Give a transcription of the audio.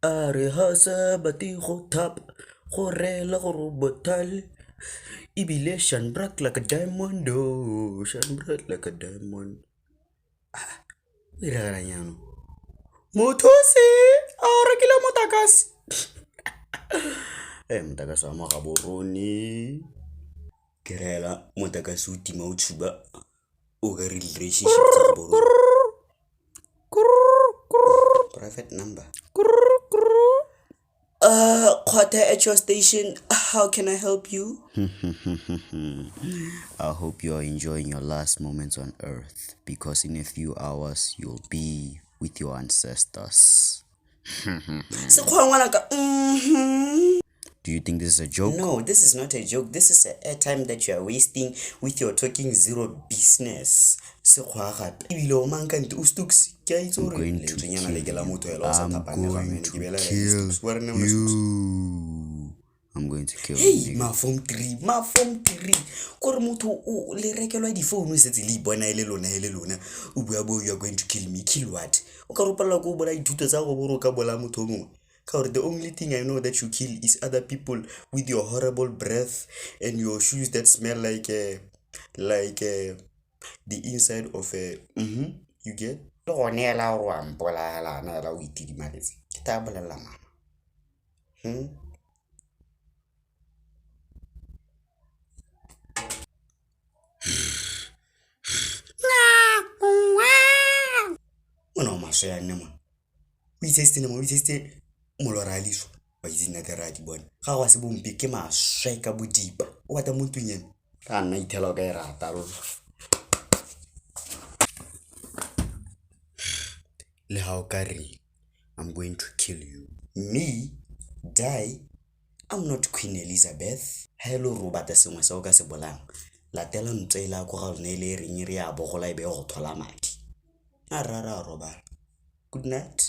a re ha sa bati go thap go rela go robotal ebile shine bright like a diamond oh shine bright like a diamond o iragarang yano mothusi a o rekile motakase motakase wa magaborone ke rela motakase o tima o tshuba o ka re relationship tsa gaborone private number quarter at your station. How can I help you? I hope you are enjoying your last moments on earth because in a few hours you'll be with your ancestors. Do you think this is a joke? No, this is not a joke. This is a time that you are wasting with your talking zero business. I'm going to kill you. I'm going to kill you. Hey, ma form 3. Kore motho o le rekelwa di phone se tse le bona ile lona o bua bo you are going to kill me. Kill what? O ka ropalla go bola dithuto tsa go boroka bola motho mongwe. The only thing I know that you kill is other people with your horrible breath and your shoes that smell like the inside of a you get go neela o a mpola la na la o itidimaletse ke ta bolela mama Mona o maswe ya nne mona o itseste molora a liso ba itsina ka ra di bona ga go se bompi ke maswe ka bodipa o bata mo tunyeng ka nna ithela ka irata ro le how ka re I'm going to kill you me die I'm not Queen Elizabeth hello robata sengwe sa o ka se bolang latela ntseela go ga lone le reng re ya bogola e be go thola madi a rara robala good night